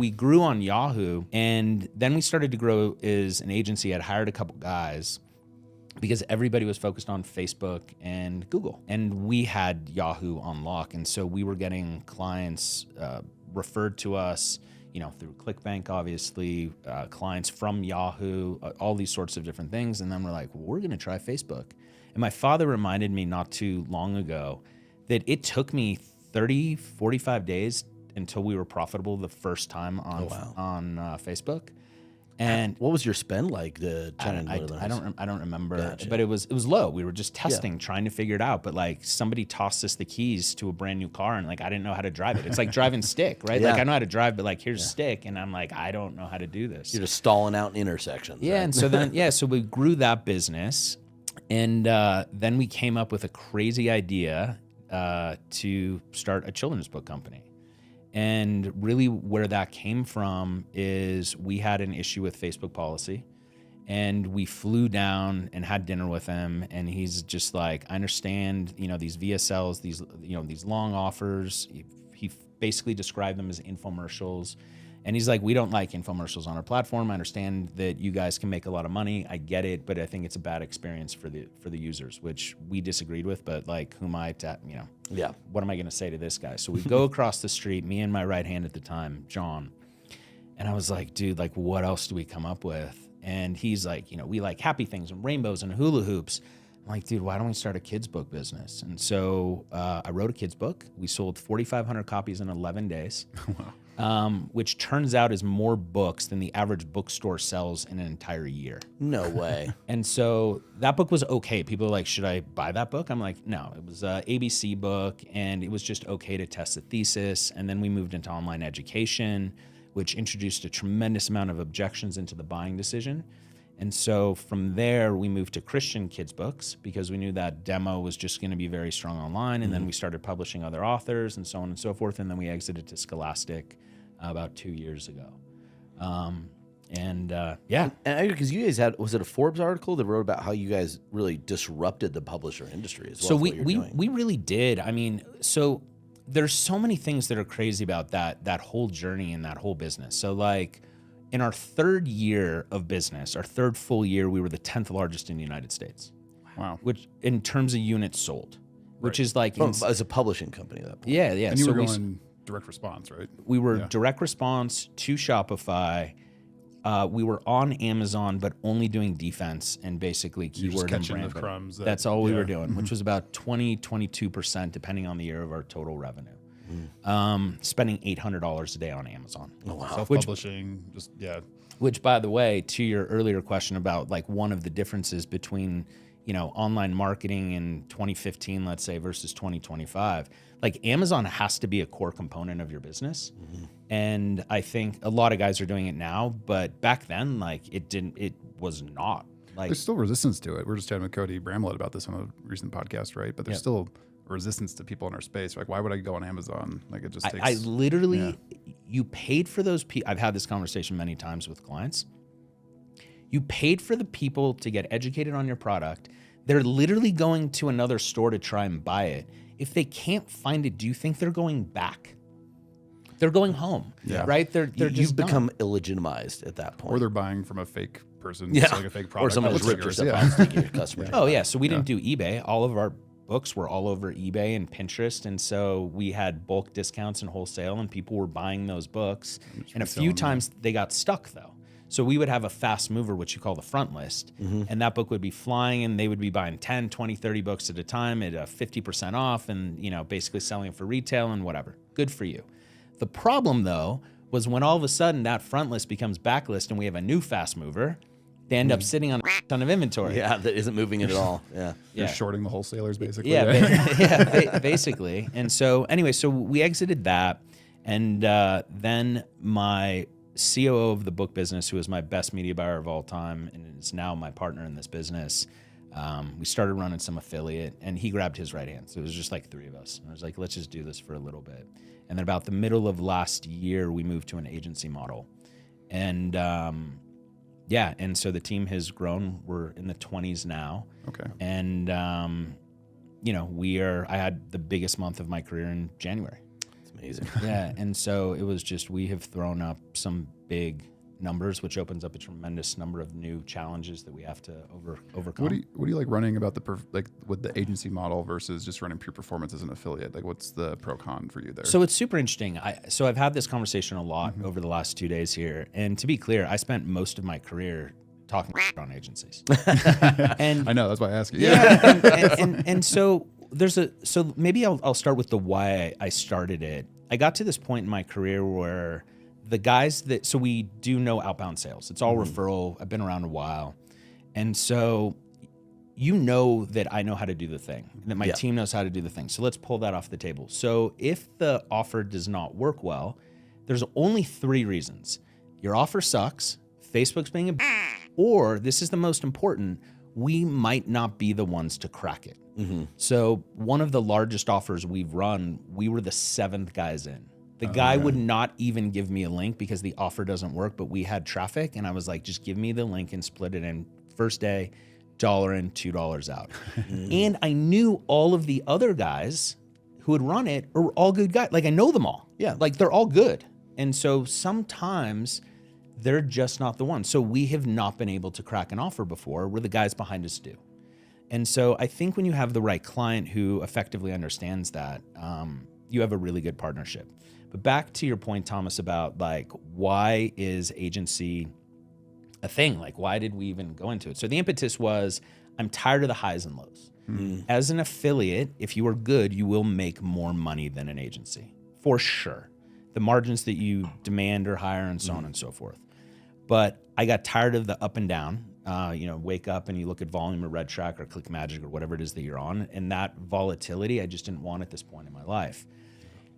we grew on Yahoo, and then we started to grow as an agency. I'd hired a couple guys because everybody was focused on Facebook and Google, and we had Yahoo on lock. And so we were getting clients referred to us, through ClickBank, obviously, clients from Yahoo, all these sorts of different things. And then we're like, well, we're going to try Facebook. And my father reminded me not too long ago that it took me 30, 45 days until we were profitable the first time on Facebook. And what was your spend like? I don't remember, Gotcha. but it was low. We were just testing, trying to figure it out. But like somebody tossed us the keys to a brand new car, and like I didn't know how to drive it. It's like driving stick, right? Like I know how to drive, but like here's stick, and I'm like I don't know how to do this. You're just stalling out in intersections. Yeah, right? and so then so we grew that business, and then we came up with a crazy idea to start a children's book company. And really where that came from is we had an issue with Facebook policy, and we flew down and had dinner with him, and he's just like, I understand, these VSLs, these long offers. He basically described them as infomercials. And he's like, we don't like infomercials on our platform. I understand that you guys can make a lot of money. I get it, but I think it's a bad experience for the users, which we disagreed with. But like, who am I to, what am I going to say to this guy? So we go across the street, me and my right hand at the time, John. And I was like, dude, like, what else do we come up with? And he's like, we like happy things and rainbows and hula hoops. I'm like, dude, why don't we start a kids book business? And so I wrote a kids book. We sold 4,500 copies in 11 days. Wow. Which turns out is more books than the average bookstore sells in an entire year. No way. And so that book was okay. People are like, should I buy that book? I'm like, no, it was a ABC book, and it was just okay to test the thesis. And then we moved into online education, which introduced a tremendous amount of objections into the buying decision. And so from there, we moved to Christian kids books because we knew that demo was just going to be very strong online. And then we started publishing other authors and so on and so forth. And then we exited to Scholastic about 2 years ago. And because you guys had, was it a Forbes article that wrote about how you guys really disrupted the publisher industry as well? So we really did. I mean, so there's so many things that are crazy about that whole journey and that whole business. So like, in our third year of business, our third full year, we were the 10th largest in the United States. Wow. Which, in terms of units sold, which is like... as a publishing company at that point. Yeah. And you were going direct response, right? We were direct response to Shopify. We were on Amazon, but only doing defense and basically keyword and brand. The crumbs. That's all we were doing, which was about 22% depending on the year of our total revenue. Spending $800 a day on Amazon. Oh, wow. Self-publishing, Which, by the way, to your earlier question about like one of the differences between, online marketing in 2015, let's say, versus 2025, like Amazon has to be a core component of your business. And I think a lot of guys are doing it now, but back then, like it was not. Like, there's still resistance to it. We're just chatting with Cody Bramlett about this on a recent podcast, right? But there's still resistance to people in our space. Like, why would I go on Amazon? Like, it just takes... I literally, you paid for those people. I've had this conversation many times with clients. You paid for the people to get educated on your product. They're literally going to another store to try and buy it. If they can't find it, do you think they're going back? They're going home, right? They're just You've become done. illegitimized at that point. Or they're buying from a fake person selling a fake product. Or someone's ripped yourself off to get your customer. Oh, yeah. So we didn't do eBay. All of our books were all over eBay and Pinterest. And so we had bulk discounts and wholesale, and people were buying those books. And a few times they got stuck, though. So we would have a fast mover, which you call the front list. And that book would be flying, and they would be buying 10, 20, 30 books at a time at 50% off and, basically selling it for retail and whatever. Good for you. The problem, though, was when all of a sudden that front list becomes backlist and we have a new fast mover, they end up sitting on a ton of inventory. Yeah, that isn't moving it at all. Yeah. You're shorting the wholesalers, basically. Yeah, basically. And so anyway, so we exited that. And then my COO of the book business, who was my best media buyer of all time and is now my partner in this business, we started running some affiliate, and he grabbed his right hand. So it was just like three of us. And I was like, let's just do this for a little bit. And then about the middle of last year, we moved to an agency model. And and so the team has grown. We're in the 20s now. Okay. And, I had the biggest month of my career in January. amazing. Yeah. And so it was just, we have thrown up some big numbers, which opens up a tremendous number of new challenges that we have to overcome. What do you like running about with the agency model versus just running pure performance as an affiliate? Like, what's the pro con for you there? So it's super interesting. So I've had this conversation a lot over the last 2 days here. And to be clear, I spent most of my career talking on agencies. And I know, that's why I ask you. yeah. And so so maybe I'll start with the why I started it. I got to this point in my career where the guys so we do no outbound sales. It's all referral. I've been around a while. And so that I know how to do the thing, that my team knows how to do the thing. So let's pull that off the table. So if the offer does not work well, there's only 3 reasons. Your offer sucks, Facebook's being a or this is the most important, we might not be the ones to crack it. So one of the largest offers we've run, we were the 7th guys in. The guy would not even give me a link because the offer doesn't work, but we had traffic, and I was like, just give me the link and split it in. First day, $1 in, $2 out. And I knew all of the other guys who had run it are all good guys. Like, I know them all. Yeah. Like, they're all good. And so sometimes they're just not the one. So we have not been able to crack an offer before where the guys behind us do. And so I think when you have the right client who effectively understands that, you have a really good partnership. But back to your point, Thomas, about like, why is agency a thing? Like, why did we even go into it? So the impetus was, I'm tired of the highs and lows. As an affiliate, if you are good, you will make more money than an agency, for sure. The margins that you demand are higher and so on and so forth. But I got tired of the up and down. Wake up and you look at volume or red track or click magic or whatever it is that you're on. And that volatility, I just didn't want at this point in my life.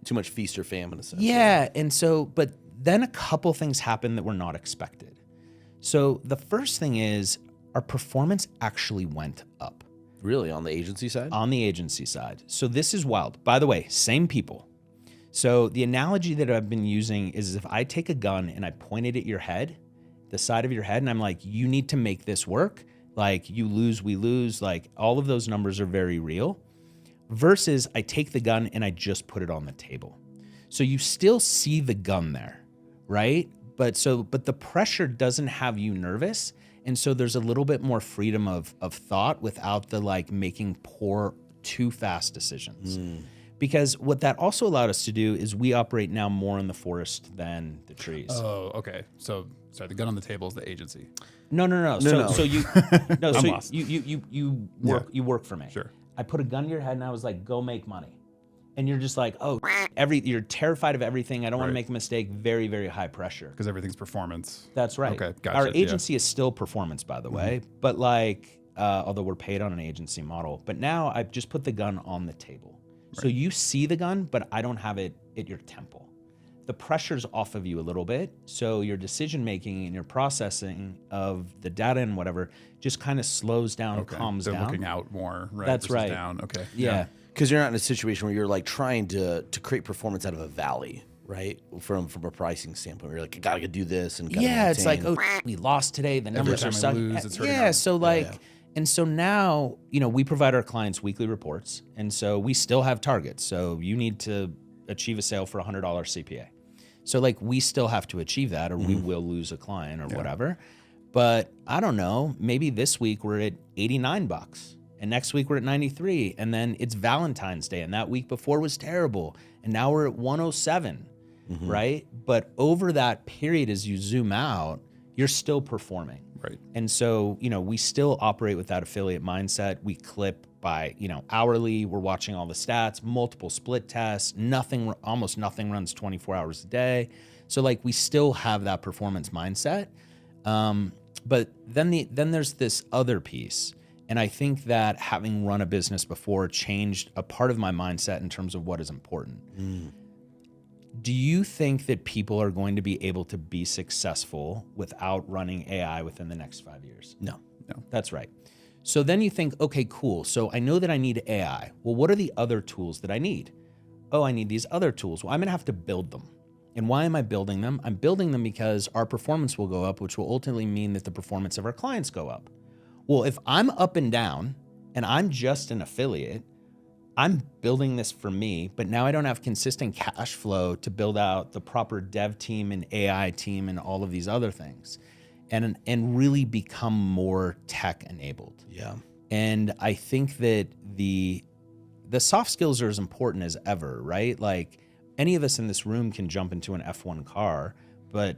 Too much feast or famine, essentially. Yeah. And so, but then a couple things happened that were not expected. So the first thing is our performance actually went up. Really? On the agency side? On the agency side. So this is wild. By the way, same people. So the analogy that I've been using is if I take a gun and I point it at your head, the side of your head, and I'm like, you need to make this work. Like, you lose, we lose. Like, all of those numbers are very real. Versus I take the gun and I just put it on the table. So you still see the gun there, right? But the pressure doesn't have you nervous. And so there's a little bit more freedom of thought without the like making poor, too fast decisions. Because what that also allowed us to do is we operate now more in the forest than the trees. Oh, okay. So sorry, the gun on the table is the agency. No. So you you work for me. Sure. I put a gun to your head and I was like, go make money. And you're just like, oh, you're terrified of everything. I don't want to make a mistake. Very, very high pressure. Because everything's performance. That's right. Okay, gotcha. Our agency is still performance, by the way. But like, although we're paid on an agency model. But now I've just put the gun on the table. Right. So you see the gun, but I don't have it at your temple. The pressure's off of you a little bit. So your decision-making and your processing of the data and whatever just kind of slows down, calms down. They're looking out more, right? That's right. Down. Okay. Yeah. Because you're not in a situation where you're like trying to create performance out of a valley, right? From a pricing standpoint, where you're like, I gotta do this and it's like, oh, we lost today. The numbers are sucking. Yeah. So like, and so now, we provide our clients weekly reports, and so we still have targets. So you need to achieve a sale for $100 CPA. So like, we still have to achieve that, or we will lose a client or whatever. But I don't know, maybe this week we're at $89 and next week we're at 93, and then it's Valentine's Day and that week before was terrible. And now we're at 107, right? But over that period, as you zoom out, you're still performing. Right. And so, we still operate with that affiliate mindset. We clip by, hourly. We're watching all the stats, multiple split tests, almost nothing runs 24 hours a day. So like, we still have that performance mindset. But then there's this other piece. And I think that having run a business before changed a part of my mindset in terms of what is important. Do you think that people are going to be able to be successful without running AI within the next 5 years? No. That's right. So then you think, okay, cool. So I know that I need AI. Well, what are the other tools that I need? Oh, I need these other tools. Well, I'm going to have to build them. And why am I building them? I'm building them because our performance will go up, which will ultimately mean that the performance of our clients go up. Well, if I'm up and down and I'm just an affiliate, I'm building this for me, but now I don't have consistent cash flow to build out the proper dev team and AI team and all of these other things, and really become more tech enabled. Yeah. And I think that the soft skills are as important as ever, right? Like any of us in this room can jump into an F1 car, but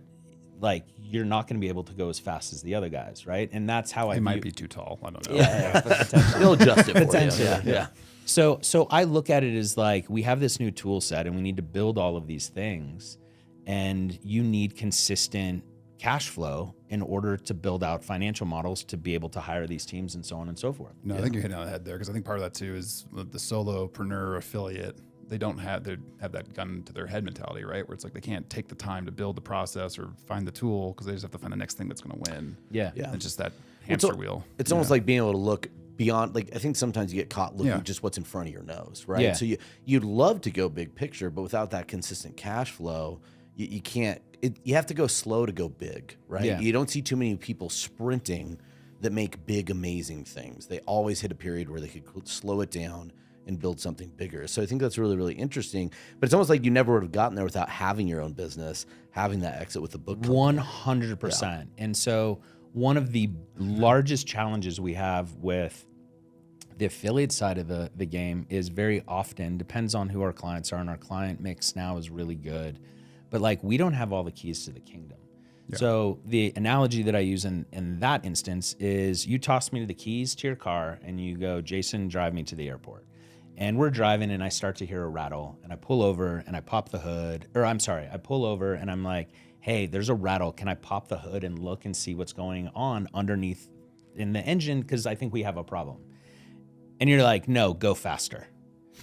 like you're not going to be able to go as fast as the other guys, right? And that's how It might be too tall. I don't know. Yeah. You'll adjust it for you. Potentially. Yeah. So I look at it as like we have this new tool set and we need to build all of these things, and you need consistent cash flow in order to build out financial models to be able to hire these teams and so on and so forth. No, I think you're hitting on the head there, because I think part of that too is the solopreneur affiliate. They have that gun to their head mentality, right? Where it's like they can't take the time to build the process or find the tool, because they just have to find the next thing that's going to win. Yeah. Yeah. It's just that hamster wheel. It's almost like being able to look beyond. Like, I think sometimes you get caught looking just what's in front of your nose, right? Yeah. So you'd love to go big picture, but without that consistent cash flow, you can't. You have to go slow to go big, right? Yeah. You don't see too many people sprinting that make big, amazing things. They always hit a period where they could slow it down and build something bigger. So I think that's really, really interesting. But it's almost like you never would have gotten there without having your own business, having that exit with the book company. 100%. And so one of the largest challenges we have with the affiliate side of the game is very often, depends on who our clients are, and our client mix now is really good. But like, we don't have all the keys to the kingdom. Yeah. So the analogy that I use in that instance is you toss me the keys to your car and you go, Jason, drive me to the airport. And we're driving and I start to hear a rattle and I pull over and I pop the hood, or I'm sorry, I pull over and I'm like, hey, there's a rattle. Can I pop the hood and look and see what's going on underneath in the engine? Because I think we have a problem. And you're like, no, go faster.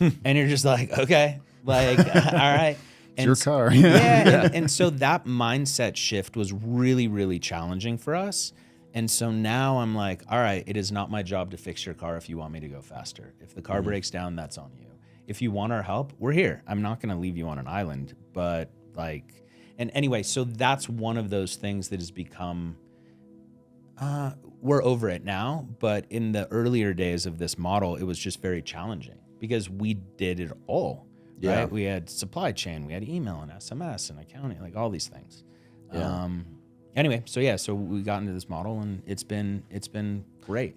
And you're just like, okay, like, all right. It's your car. And so that mindset shift was really, really challenging for us. And so now I'm like, all right, it is not my job to fix your car if you want me to go faster. If the car breaks down, that's on you. If you want our help, we're here. I'm not going to leave you on an island. But like, and anyway, so that's one of those things that has become, we're over it now. But in the earlier days of this model, it was just very challenging because we did it all. Yeah. Right? We had supply chain, we had email and SMS and accounting, like all these things. Yeah. Anyway, so we got into this model and it's been great.